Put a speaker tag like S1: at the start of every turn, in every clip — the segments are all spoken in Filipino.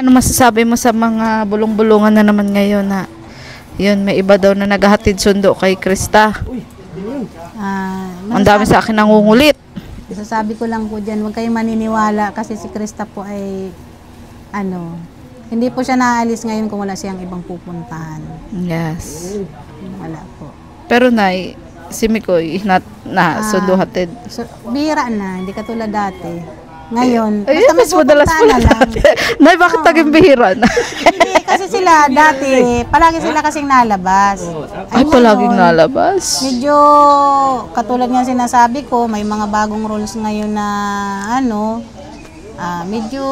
S1: Ano masasabi mo sa mga bulong-bulungan na naman ngayon na yun, may iba daw na naghahatid sundo kay Krista. Ang dami sa akin nangungulit.
S2: Sasabi ko lang po dyan, huwag kayong maniniwala kasi si Krista po ay hindi po siya naalis ngayon kung wala siyang ibang pupuntahan.
S1: Yes.
S2: Wala po.
S1: Pero Nay, si Mikoy sundo hatid.
S2: So, bihira na, hindi katulad dati. Ngayon,
S1: ay,
S2: basta may
S1: madalas
S2: pupuntahan na lang.
S1: Nay, bakit naging bihira na?
S2: Hindi, kasi sila dati, palagi sila kasing nalabas.
S1: Ay, palaging nalabas.
S2: Medyo, katulad nga sinasabi ko, may mga bagong rules ngayon na medyo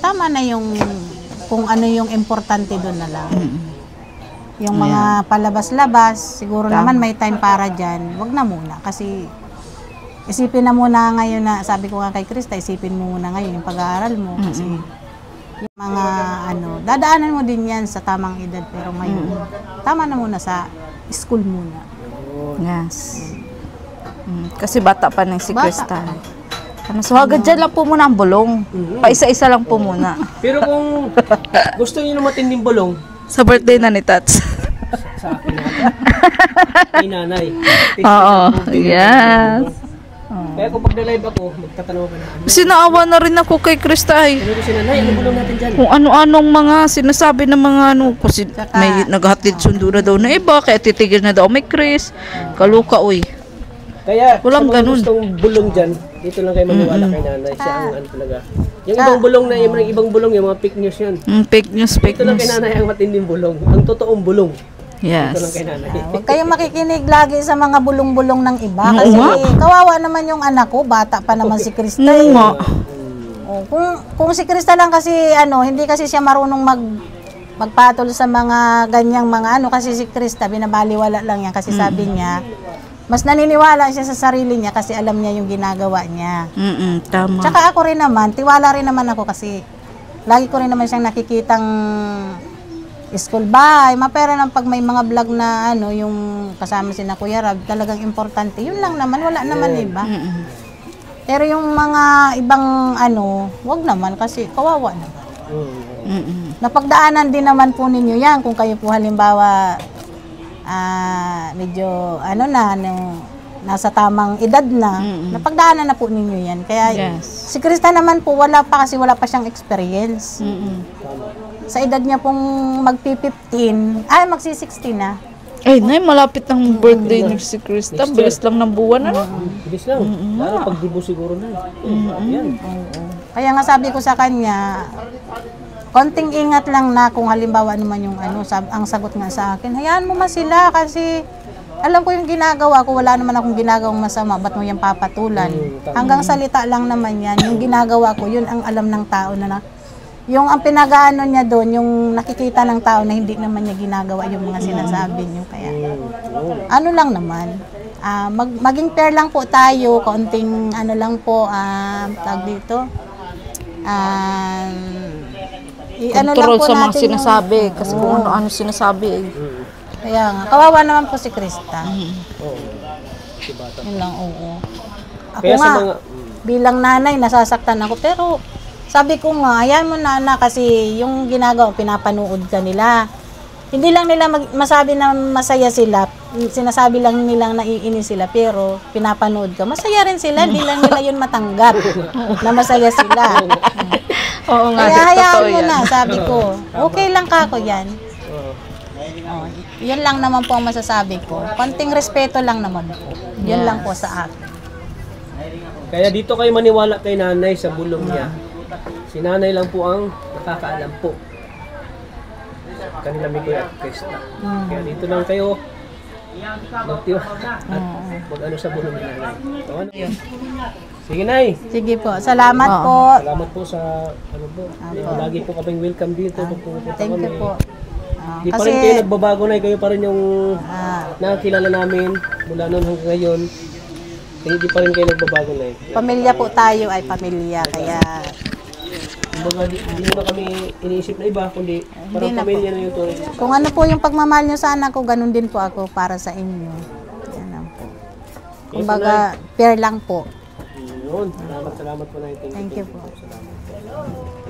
S2: tama na yung kung ano yung importante doon na lang. Yung mga palabas-labas, siguro naman may time para dyan, wag na muna. Kasi isipin na muna ngayon na, sabi ko nga kay Krista, isipin mo muna ngayon yung pag-aaral mo. Kasi yung mga dadaanan mo din yan sa tamang edad. Pero ngayon, tama na muna sa school muna.
S1: Yes. Kasi bata pa na si Krista. So agad dyan lang po muna ang bulong. Paisa-isa lang po muna.
S3: Pero kung gusto niyo na matinding bulong,
S1: sa birthday na ni Tats.
S3: sa akin na. Kay nanay.
S1: Oo. Yes.
S3: Kaya kung pag na-live ako, magtatanong ka na.
S1: Sinaawa na rin ako kay Krista ay.
S3: Ano ko si nanay, ano bulong natin dyan?
S1: Kung ano-anong mga sinasabi ng mga kasi may naghahatid sundo na daw na iba, kaya titigil na daw may Chris. Kaluka, uy.
S3: Kaya,
S1: walang
S3: sa mga
S1: ganun.
S3: gustong bulong dyan, dito lang kayo maniwala kay nanay. Siya ang talaga. Yung ibang bulong na, yung ibang bulong, yung mga fake news yun.
S1: Fake news.
S3: Dito lang kay nanay ang matinding bulong. Ang totoong bulong.
S1: Yes.
S3: Dito lang kay nanay.
S2: Huwag kayong makikinig lagi sa mga bulong-bulong ng iba. Kasi kawawa naman yung anak ko, bata pa naman si Krista. Kung si Krista lang kasi, hindi kasi siya marunong magpatol sa mga ganyang mga kasi si Krista, binabaliwala lang yan kasi sabi niya, mas naniniwala siya sa sarili niya kasi alam niya yung ginagawa niya.
S1: Tama.
S2: Tsaka ako rin naman, tiwala rin naman ako kasi lagi ko rin naman siyang nakikitang school bye, mapera ng pag may mga vlog na yung kasama si na Kuya Rab, talagang importante. Yun lang naman, wala naman iba. Pero yung mga ibang wag naman kasi kawawa naman. Napagdaanan din naman po ninyo yan kung kayo po halimbawa medyo nasa tamang edad na, napagdaanan na po ninyo yan. Kaya si Krista naman po wala pa kasi wala pa siyang experience. Sa edad niya pong magpi-15, magsi-16 na.
S1: Ay, Nay, malapit ng birthday ni si Krista. Bilis lang ng buwan,
S3: Bilis lang. Lalo pag-dibo siguro na. Yan.
S2: Kaya nga sabi ko sa kanya, konting ingat lang na kung halimbawa naman yung ang sagot nga sa akin, hayaan mo sila kasi alam ko yung ginagawa ko, wala naman akong ginagawang masama, ba't mo yung papatulan? Hanggang salita lang naman yan, yung ginagawa ko, yun ang alam ng tao na yung ang pinag-aano niya doon, yung nakikita ng tao na hindi naman niya ginagawa yung mga sinasabi niyo. Kaya, lang naman, maging fair lang po tayo, konting lang po, tag dito,
S1: control sa mga sinasabi, kasi kung ano sinasabi.
S2: Kaya nga, kawawa naman po si Krista. Yun lang, oo. Ako nga, bilang nanay, nasasaktan ako, pero sabi ko nga, ayan mo na kasi yung ginagawa, pinapanood ka nila. Hindi lang nila masabi na masaya sila, sinasabi lang nilang naiinis sila, pero pinapanood ka. Masaya rin sila, hindi lang nila yun matanggap na masaya sila.
S1: Oo nga,
S2: kaya hayaan mo na, sabi ko. Okay lang kako yan. Yun lang naman po ang masasabi ko. Konting respeto lang naman po. Yun lang po sa akin.
S3: Kaya dito kayo maniwala kay nanay sa bulong niya. Si nanay lang po ang nakakaalam po. Kanila Mikoy at Krista. Kaya dito lang kayo magtiwala at mag-ano sa bulong ni nanay. So, sige, Nay.
S2: Sige po. Salamat po.
S3: Salamat po sa lagi po kaming welcome dito.
S2: Thank you po.
S3: Di pa rin kayo nagbabago, Nay. Kayo pa rin yung nakakilala namin mula noon hanggang ngayon. Hindi pa rin kayo nagbabago, Nay.
S2: Pamilya po tayo ay pamilya. Kaya
S3: kumbaga, hindi mo na kami iniisip na iba, kundi parang pamilya na yung tuloy.
S2: Kung ano po yung pagmamahal nyo sa anak ko, ganun din po ako para sa inyo. Yan lang po. Kumbaga, fair lang po.
S3: Yun, salamat po na.
S2: Thank you po.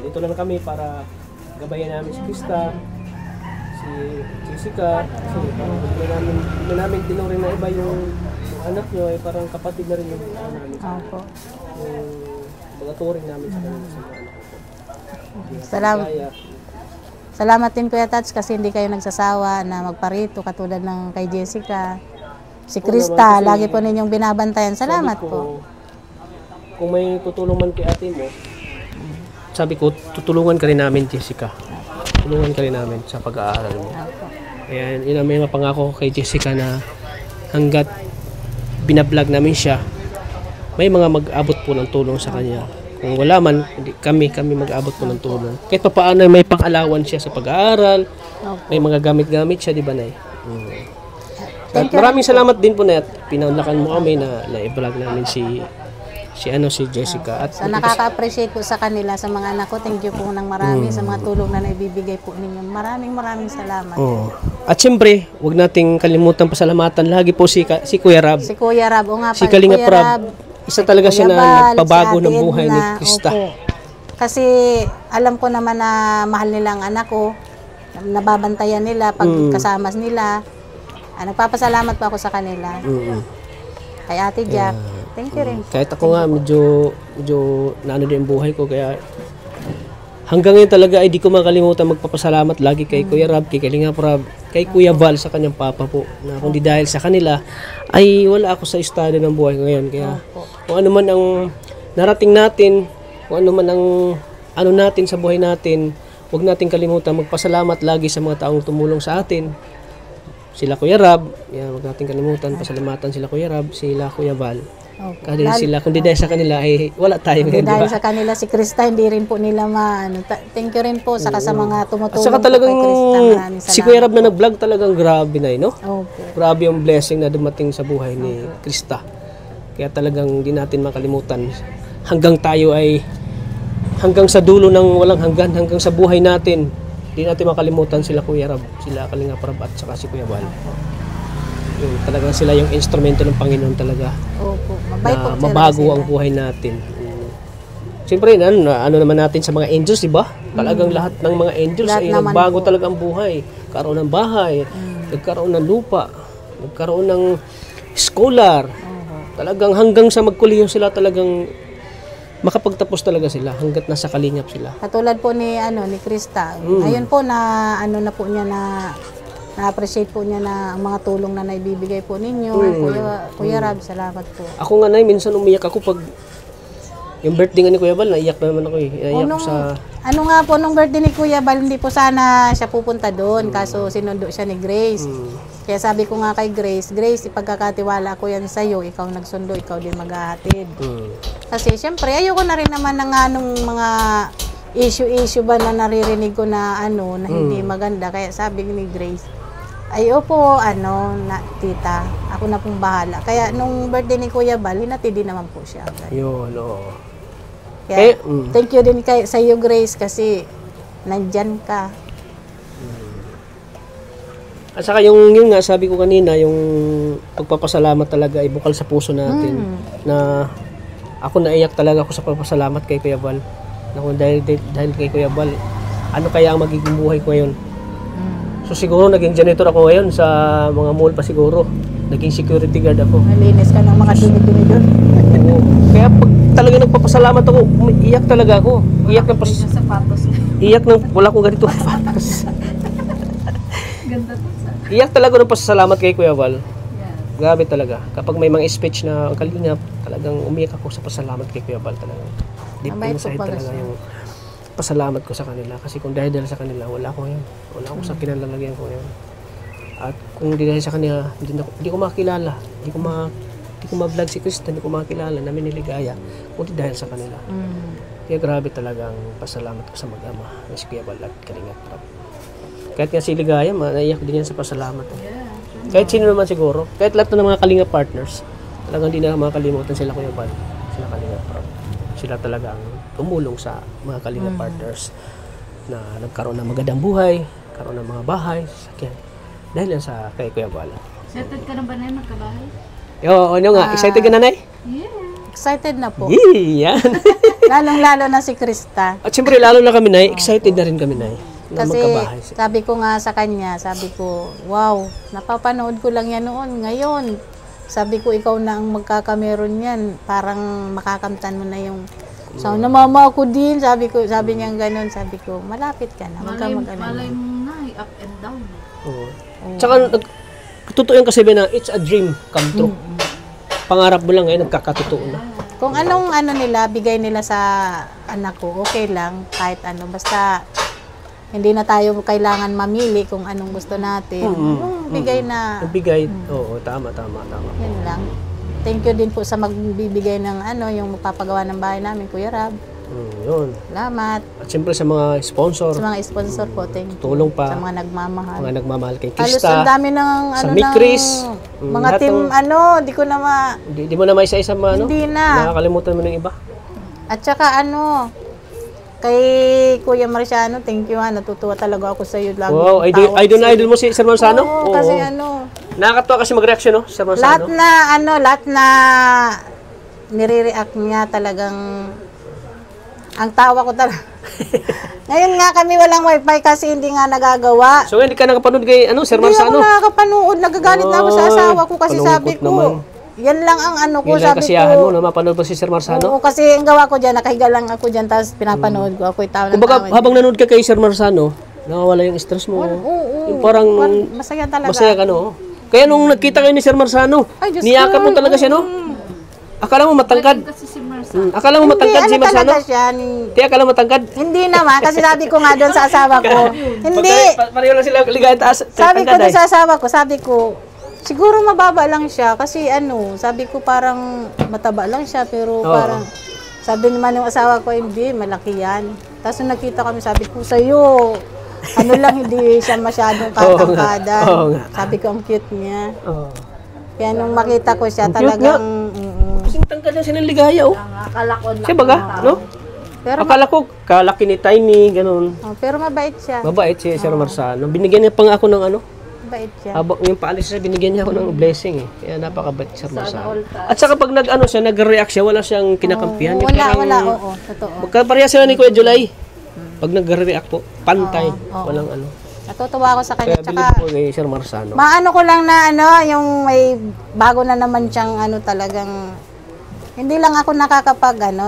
S3: Dito lang kami para gabayan namin si Krista, si Jessica, kasi parang hindi namin tinuring na iba yung anak nyo, ay parang kapatid na rin yung ano namin.
S2: Opo.
S3: Yung mga turing namin sa kanila sa mga anak ko.
S2: Salamat. Salamat din Kuya Tats kasi hindi kayo nagsasawa na magparito katulad ng kay Jessica. Si Krista, lagi po ninyong binabantayan. Salamat po.
S3: Kung may tutulong man kay ate mo, sabi ko, tutulungan ka rin namin, Jessica. Tulungan ka rin namin sa pag-aaral mo. Ayan, yun ang may mapangako kay Jessica na hanggat binablog namin siya, may mga mag-abot po ng tulong sa kanya. Kung wala man, hindi, kami mag-abot po ng tulong. Kahit pa paano may pang-alawan siya sa pag-aaral, may mga gamit-gamit siya, di ba, Nay? At maraming salamat din po na pinaunlakan mo kami na i-vlog namin si Jessica. At
S2: sa nakaka-appreciate po sa kanila, sa mga anak ko, thank you po ng marami sa mga tulong na naibibigay po ninyo. Maraming salamat.
S3: At siyempre, huwag nating kalimutan pasalamatan lagi po si Kuya Rab.
S2: Si Kuya Rab, o nga
S3: Si
S2: pala,
S3: Kalinga
S2: Kuya
S3: Prab.
S2: Rab,
S3: Isa talaga siya na
S2: Kuya Bal,
S3: nagpabago
S2: si
S3: ng
S2: Ate
S3: buhay ni
S2: Edna.
S3: Krista.
S2: Opo. Kasi alam ko naman na mahal nila ang anak ko, nababantayan nila pag kasamas nila. Nagpapasalamat po ako sa kanila. Kay Ate Jack, thank you rin.
S3: Kahit ako nga, medyo naano din ang buhay ko, kaya hanggang ngayon talaga ay di ko makalimutan magpapasalamat lagi kay Kuya Rab, kay Kalinga Prab, kay Kuya Val sa kanyang papa po. Na kung di dahil sa kanila, ay wala ako sa estado ng buhay ngayon. Kaya kung ano man ang narating natin, kung ano man ang ano natin sa buhay natin, huwag natin kalimutan magpasalamat lagi sa mga taong tumulong sa atin. Sila Kuya Rab, yan, huwag natin kalimutan, pasalamatan sila Kuya Rab, sila Kuya Val. Kasi sila, kung di dahil sa kanila, ay wala tayo ngayon, di
S2: Dahil
S3: ba?
S2: sa kanila, si Krista, hindi rin po nila thank you rin po sa mga tumutulong
S3: At saka
S2: po
S3: talagang
S2: kay Krista. Maraming
S3: si Kuya Rab na nag-vlog talagang grabe na, no?
S2: Opo.
S3: Grabe yung blessing na dumating sa buhay ni Krista. Kaya talagang di natin makalimutan. Hanggang tayo ay, hanggang sa dulo ng walang hanggan, hanggang sa buhay natin, di natin makalimutan sila Kuya Rab, sila Kalinga Prab at saka si Kuya Val. Yung talagang sila yung instrumento ng Panginoon talaga.
S2: Opo. Mabait po
S3: Na mabago ang buhay natin. Siyempre, ano naman natin sa mga angels, di ba? Talagang lahat ng mga angels
S2: Lahat
S3: ay
S2: naman
S3: nagbago
S2: po.
S3: talaga ang buhay. Nagkaroon ng bahay, nagkaroon ng lupa, nagkaroon ng scholar. Talagang hanggang sa magkuliyo sila talagang makapagtapos talaga sila hanggat nasa kalingap sila.
S2: Katulad po ni Krista. Ayun po na na po niya na-appreciate po niya na ang mga tulong na naibibigay po ninyo. Kuya Rab, salamat po.
S3: Ako nga, Nay, minsan umiyak ako pag yung birthday nga ni Kuya Bal, naiyak na naman ako eh. Naiyak ko sa...
S2: Ano nga po, nung birthday ni Kuya Bal, hindi po sana siya pupunta doon. Kaso sinundo siya ni Grace. Kaya sabi ko nga kay Grace, ipagkakatiwala ko yan sa'yo. Ikaw nagsundo, ikaw din maghahatid. Kasi syempre, ayoko na rin naman ng anong mga issue ba na naririnig ko na na hindi maganda. Kaya sabi ni Grace, ay opo, tita, ako na pong bahala. Kaya nung birthday ni Kuya Bal, hinatid din naman po siya.
S3: Yun, oo.
S2: Kaya, thank you din sa iyo, Grace, kasi nandyan ka.
S3: At saka yun nga, sabi ko kanina, yung pagpapasalamat talaga ay bukal sa puso natin. Na ako naiyak talaga ako sa pagpapasalamat kay Kuya Bal. Na kung dahil kay Kuya Bal, ano kaya ang magiging buhay ko ngayon? So siguro naging janitor ako ngayon sa mga mall pa siguro. Naging security guard ako.
S2: Malinis ka ng mga dumi-dumi doon.
S3: Oo. Kaya pag talaga nagpapasalamat ako, iyak talaga ako. Iyak ng
S1: sapatos.
S3: Iyak ng wala akong ganito sapatos.
S1: Ganda to.
S3: Iyak talaga ng pasasalamat kay Kuya Val. Grabe talaga. Kapag may mga speech na ang kalingap, talagang umiyak ako sa pasalamat kay Kuya Val talaga. Deep inside talaga yung pasalamat ko sa kanila. Kasi kung dahil sa kanila, wala ko ngayon. Wala akong sa kinalalagyan ko ngayon. At kung di dahil sa kanila, hindi ko makilala. Hindi ko ma-vlog si Krista, hindi ko makilala na miniligaya. Kung di dahil sa kanila. Kaya grabe talaga ang pasalamat ko sa mag-ama. Si Kuya Val at Kalinga Prab. Kahit nga si Ligaya, naiyak din yan sa pasalamat. Kahit sino naman siguro. Kahit lahat ng mga Kalinga partners, talagang hindi na makakalimutan sila Kuya Val. Sila Kalinga Prab. Sila talaga ang tumulong sa mga Kalinga partners na nagkaroon ng magandang buhay, karoon ng mga bahay, sasakyan. Dahil yan sa kay Kuya Val.
S1: Excited ka na ba na magkabahay?
S3: Ano nga, excited ka na, Nay?
S1: Yeah.
S2: Excited na po.
S3: Yan.
S2: Lalong-lalo na si Krista.
S3: At siyempre, lalo na kami, Nay, excited na rin kami, Nay. Na
S2: Kasi
S3: magkabahay.
S2: sabi ko nga sa kanya, sabi ko, wow, napapanood ko lang yan noon. Ngayon, sabi ko, ikaw na ang magkakameron yan. Parang makakamtan mo na yung na mama ko din. Sabi niya ganun. Sabi ko, malapit ka na. Huwag ka mag-alala.
S1: Malay mo na, up and down.
S3: Oo. Tsaka, totoo yan kasi na, it's a dream come true. Pangarap mo lang ngayon, nagkakatotoo na.
S2: Kung anong nila, bigay nila sa anak ko, okay lang. Kahit ano, basta hindi na tayo kailangan mamili kung anong gusto natin. Yung bigay na,
S3: Bigay, oo, tama.
S2: yan lang. Thank you din po sa magbibigay ng yung magpapagawa ng bahay namin, Kuya Rab.
S3: Yun.
S2: Salamat.
S3: At siyempre sa mga sponsor,
S2: Sa mga sponsor po, thank you.
S3: tulong pa,
S2: Sa mga nagmamahal.
S3: mga nagmamahal kay
S2: Halos
S3: Krista.
S2: ang dami ng
S3: sa Mikris,
S2: mga
S3: lahat
S2: team
S3: ng-
S2: di ko na
S3: Di mo na may isa-isa
S2: hindi na.
S3: nakakalimutan mo ng iba.
S2: At saka kay Kuya Marciano, thank you natutuwa talaga ako sa iyo lagi.
S3: Wow, idol mo si Sir Manzano?
S2: Oo, kasi
S3: Nakakatuwa kasi mag-reaction, no? Sir
S2: lahat
S3: Manzano.
S2: lahat na nire-react niya talagang ang tawa ko talaga. Ngayon nga kami walang wifi kasi hindi nga nagagawa.
S3: So, hindi ka nakapanood kay Sir
S2: Hindi ako
S3: Manzano?
S2: nakakapanood. Nagagalit na ako sa asawa ko kasi
S3: Palungkot
S2: sabi ko,
S3: naman.
S2: yan lang ang ko,
S3: Yun lang
S2: sabi
S3: kasiyahan mo,
S2: ko.
S3: na mapanood mo si Sir Manzano?
S2: Oo, kasi ang gawa ko dyan, nakahiga lang ako dyan, tapos pinapanood ko. Ako'y tawa ng
S3: Kumbaga,
S2: tawa.
S3: habang nanood ka kay Sir Manzano, nawawala yung stress mo.
S2: Oo.
S3: Yung parang
S2: Masaya talaga.
S3: masaya ka, no? Kaya nung nagkita kayo ni Sir Manzano,
S2: Ay, Diyos
S3: niyakap
S2: ko.
S3: mo talaga siya, no? Akala mo matangkad.
S1: Kasi si Marsa.
S3: Akala mo matangkad si Manzano?
S2: talaga siya.
S3: Di akala mo matangkad?
S2: Hindi naman, kasi sabi ko nga doon sa asawa ko. Hindi.
S3: Pareho lang sila ligaya taas.
S2: Sabi ko doon sa asawa ko, siguro mababa lang siya. Kasi sabi ko parang mataba lang siya. Pero
S3: Oo.
S2: parang, sabi naman ng asawa ko, hindi, malaki yan. Tapos nung nakita kami, sabi ko sa'yo, hindi siya masyadong katangkadan.
S3: Oo nga.
S2: Sabi ko, ang cute niya.
S3: Oh.
S2: Kaya nung makita ko siya,
S3: Ang cute
S2: talagang,
S3: Kasing tangkad lang siya ng ligaya, oh.
S1: Nakalakon lang.
S3: Siya baga, no?
S2: pero,
S3: Akala ko, kalaki ni Tiny, ganun.
S2: pero mabait siya.
S3: Mabait si Sir Marzano. Binigyan niya pa nga ako ng
S2: Mabait siya.
S3: habang yung paalis siya, binigyan niya ako ng blessing, eh. Kaya napakabait si Sir Marzano. At saka pag nag-react siya, wala siyang kinakampihan. Yung parang-
S2: Wala, oo, totoo.
S3: Magkapareha sila ni Kuya July. Pag nag-react po, pantay. Walang
S2: Natutuwa ako sa kanya.
S3: Kaya
S2: Tsaka,
S3: bilib po kay Sir Marzano.
S2: maano ko lang na yung may bago na naman siyang talagang, hindi lang ako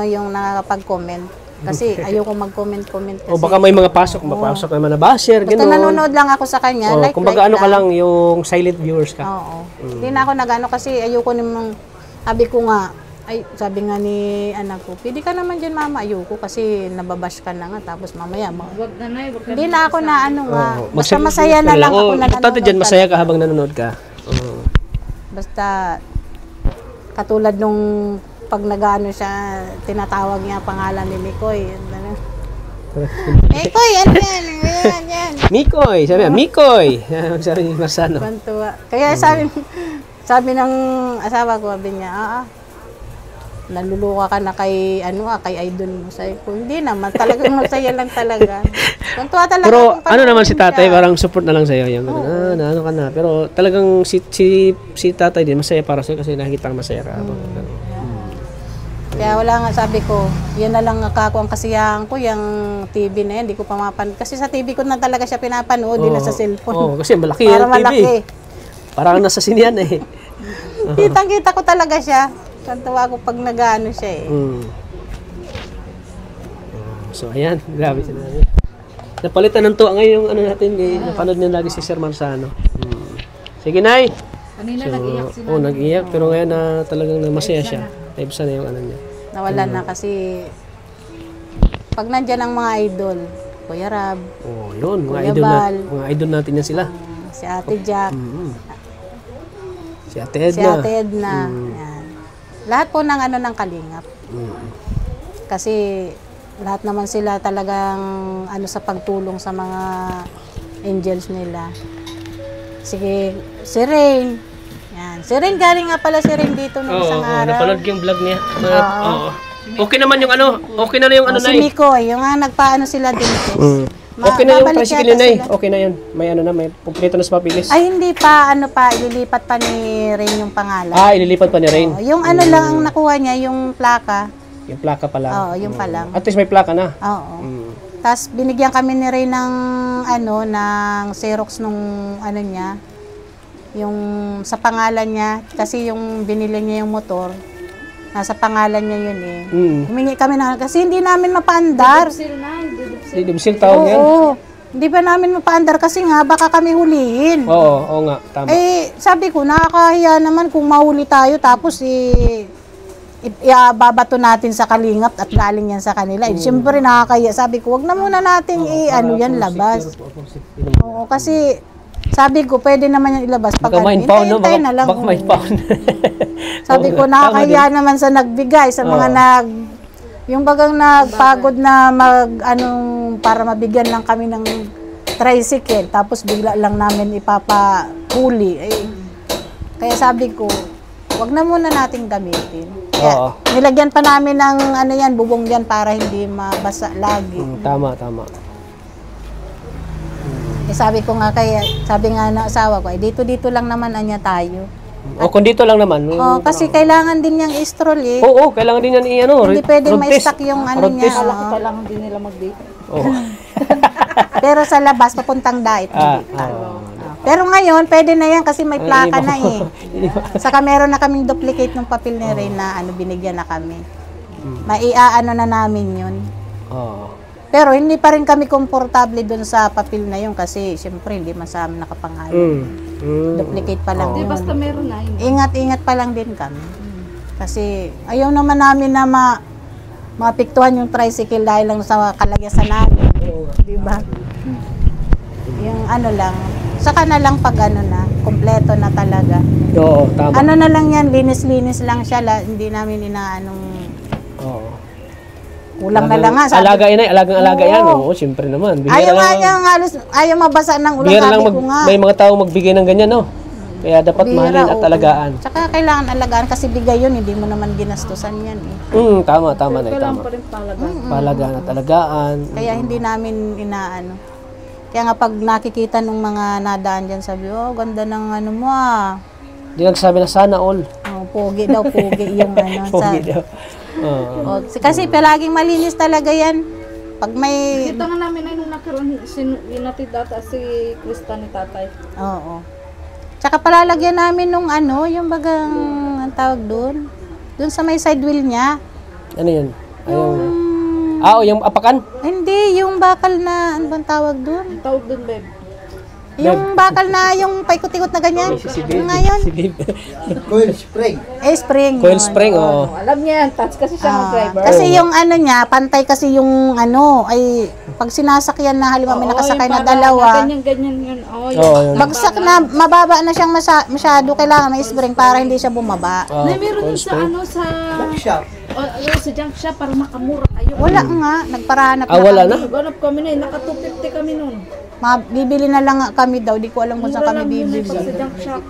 S2: yung nakakapag-comment. Kasi ayoko mag-comment kasi.
S3: O baka may mga mapasok naman na basher,
S2: Basta
S3: gano'n.
S2: nanonood lang ako sa kanya,
S3: O,
S2: like
S3: kumbaga
S2: lang.
S3: ka lang, yung silent viewers ka.
S2: Oo. Hindi na ako kasi ayoko namang, sabi nga ni anak ko, pwede ka naman dyan mama, ayoko kasi nababash ka na nga, tapos mamaya,
S1: Wag na na, wag ka
S2: hindi na ako na nga,
S3: Oo.
S2: basta
S3: Mag-silent
S2: masaya
S3: viewers
S2: na lang ako na
S3: Importante
S2: nanonood
S3: dyan, masaya
S2: talaga.
S3: ka habang nanonood ka. Oo.
S2: Basta, katulad nung pag siya, tinatawag niya pangalan ni Mikoy. Mikoy, yan.
S3: Mikoy, sabi niya, Mikoy. Sabi ni Marzano.
S2: Kwantuwa. Kaya sabi ng asawa ko, sabi niya, naluluka ka na kay idol mo. Sabi ko, hindi naman, talagang masaya lang talaga. Kwantuwa talaga.
S3: Pero
S2: akong
S3: ano naman si
S2: panonood
S3: tatay,
S2: siya.
S3: parang support na lang sa'yo. Yung, ano ka na. Pero talagang si tatay din, masaya para sa'yo kasi nakikita kang masaya ka.
S2: Kaya wala nga, sabi ko, yan na lang ako ang kasiyahan ko, yung TV na yan, hindi ko pa mapanood. Kasi sa TV ko na talaga siya pinapanood, din na sa cellphone.
S3: Oo, kasi malaki
S2: Para
S3: yung TV.
S2: malaki.
S3: Parang nasa sinian eh.
S2: Kitang-kita ko talaga siya. Kantawa ko pag siya eh.
S3: So ayan, grabe siya namin. Napalitan ng tuwa ngayon yung natin, napanood niya lagi si Sir Marzano. Sige, Nay.
S1: Kanina nag-iyak sila.
S3: Nag-iyak, pero ngayon na talagang masaya siya. Naibsan na yung niya.
S2: Nawala na kasi pag nandyan ang mga idol, Kuya Rab,
S3: Yun,
S2: Kuya Bal.
S3: mga idol natin yan sila.
S2: si Ate Jack,
S3: Si Ate Edna.
S2: si Ate Edna. Yan. Lahat po ng ng kalingap. Kasi lahat naman sila talagang sa pagtulong sa mga angels nila. Sige, si Rain. Yan. Si Rain, galing nga pala si Rain dito nung isang araw.
S3: Napanood ko yung vlog niya. Oo. Okay naman yung okay na yung
S2: Si Mikoy, yung nagpaano sila din.
S3: Okay na yung
S2: Babalik
S3: tricycle
S2: yata
S3: na
S2: sila.
S3: Okay na yun. May may pumpleto na sa papilis.
S2: Ay, hindi pa, ililipat pa ni Rain yung pangalan.
S3: Ililipat pa ni Rain.
S2: Yung lang ang nakuha niya, yung plaka.
S3: Yung plaka pa lang.
S2: Oo, yung pa lang.
S3: At least may plaka na.
S2: Oo. Tapos binigyan kami ni Ray ng ano, ng Xerox nung ano niya, yung sa pangalan niya, kasi yung binili niya yung motor, nasa pangalan niya yun eh. Humingi kami na, kasi hindi namin mapaandar.
S3: Didibsil tawag yan?
S2: Oo, hindi pa namin mapaandar kasi nga baka kami hulihin.
S3: Oo nga, tama.
S2: Eh, sabi ko, nakakahiya naman kung mahuli tayo tapos babato natin sa kalingap at galing yan sa kanila. Eh, siyempre nakakahiya. Sabi ko, wag na muna natin yan labas. Oo, kasi sabi ko, pwede naman yan ilabas. Pag hintay na lang.
S3: Baka may pound.
S2: Sabi ko, nakakahiya naman sa nagbigay, sa mga yung bagang nagpagod na para mabigyan lang kami ng tricycle, tapos bigla lang namin ipapahuli. Kaya sabi ko, wag na muna nating gamitin. Kaya, nilagyan pa namin ng bubong yan para hindi mabasa lagi.
S3: Tama.
S2: Sabi ko nga sabi nga ng asawa ko, dito lang naman anya tayo.
S3: Kung dito lang naman.
S2: Kasi kailangan din niyang i-stroll eh.
S3: Oo, kailangan din yan
S2: Hindi pwedeng ma-stack yung niya.
S1: Kailangan din nila mag-date.
S2: Pero sa labas, papuntang dait. Pero ngayon, pwede na yan kasi may plaka na eh. Saka meron na kaming duplicate ng papel ni Ray na binigyan na kami. Maiaano na namin yun. Pero hindi pa rin kami komportable dun sa papel na yun kasi syempre hindi man sa amin nakapangalan. Duplicate pa lang yun.
S1: Basta meron na yun.
S2: Ingat-ingat pa lang din kami. Kasi ayaw naman namin na mapiktuhan yung tricycle dahil lang sa kalagyasan namin. Diba? Yung lang. Saka na lang pag kompleto na talaga.
S3: Oo, tama.
S2: Na lang yan, linis-linis lang siya. Hindi namin kulang na lang nga.
S3: Alaga yan. Oo, siyempre naman.
S2: Ayaw mabasa ng ulan, sabi ko nga.
S3: May mga tao magbigay ng ganyan, no? Kaya dapat mahalin at alagaan.
S2: Tsaka kailangan alagaan kasi bigay yun, hindi mo naman ginastusan yan eh.
S3: Tama na.
S1: Kailangan
S3: Tama.
S1: pa rin palagaan.
S3: Palagaan at alagaan.
S2: Kaya hindi namin Kaya nga pag nakikita ng mga nadaan dyan, sabi, ganda ng mo
S3: Hindi nagsabi na sana all.
S2: Pogi yung
S3: Pogi daw.
S2: Kasi palaging malinis talaga yan. Pag may...
S1: Kita nga namin ay nung nakaroon, inatid data si Krista ni tatay.
S2: Oo. Tsaka palalagyan namin nung yung bagang, ang tawag doon sa may side wheel niya.
S3: Ano yun? Yung apakan?
S2: Hindi, yung bakal na, ano bang tawag doon?
S1: Ang tawag doon, babe.
S2: Yung bakal na, yung paikot-ikot na ganyan. Ngayon.
S4: Coil spring.
S2: Spring.
S3: Coil spring, oo.
S1: Alam niya yan, touch kasi siya mag-driver.
S2: Kasi yung niya, pantay kasi yung ay pag sinasakyan na halimbawa may nakasakay na dalawa.
S1: Ganyan yun.
S2: Bagsak na, mababa na siyang masyado, kailangan may spring para hindi siya bumaba.
S1: Meron yun sa
S4: Shop.
S1: sa junk shop para makamura kayo.
S2: Wala nga, nagparahanap na
S3: wala
S2: kami.
S3: na?
S1: Naghanap kami na naka 250 kami noon.
S2: Bibili na lang kami daw, di ko alam kung saan kami bibili.
S1: Sa junk shop.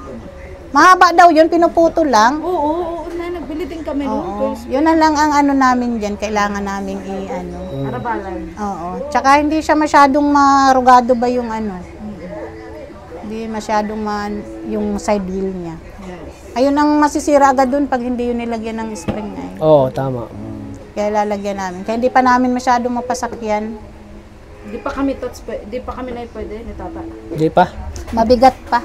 S2: Mahaba daw yun, pinuputo lang.
S1: Oo, nagbili din kami noon.
S2: Yun na lang ang namin dyan, kailangan namin
S1: Arabalan.
S2: Oo. Tsaka hindi siya masyadong marugado ba yung Hindi masyadong yung side wheel niya. Ayun ang masisira agad dun pag hindi yun nilagyan ng spring na
S3: Oo, tama.
S2: Kaya lalagyan namin. Kaya hindi pa namin masyadong mapasakyan.
S1: Hindi pa kami na pwede ni tata.
S3: Hindi pa?
S2: Mabigat pa.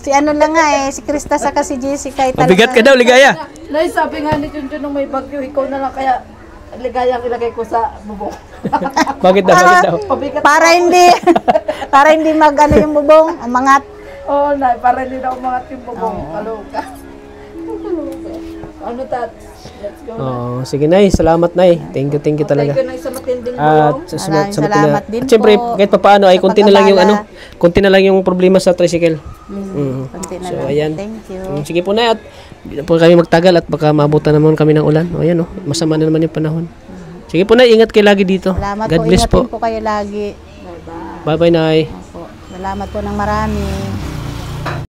S2: Si lang nga si Krista saka si Jessica.
S3: Mabigat ka daw, Ligaya.
S1: Nay, sabi nga ni Junjun nung may bagyo, ikaw na lang kaya Ligaya ang ilagay ko sa bubong.
S3: Bakit daw?
S1: Pabigat
S2: para hindi yung bubong, umangat.
S1: Oo, Nay, para hindi na umangat yung bubong. Kaluka. Ano tat? Let's go.
S3: Sige Nay, salamat Nay. Thank you talaga.
S1: Thank you Nay sa matinding
S3: At
S1: bulong.
S2: Salamat din po.
S3: Siyempre, kahit paano ay konti na lang yung konti na lang yung problema sa tricycle.
S2: Konti na
S3: So,
S2: lang.
S3: ayan.
S2: Thank you.
S3: Sige po Nay, at hindi na po kami magtagal at baka maabutan naman kami ng ulan. Ayan masama na naman yung panahon. Sige po Nay, ingat kayo lagi dito.
S2: Salamat
S3: God
S2: po.
S3: bless
S2: Ingatin
S3: po.
S2: po kayo lagi.
S3: Bye-bye Nay.
S2: Salamat po ng marami.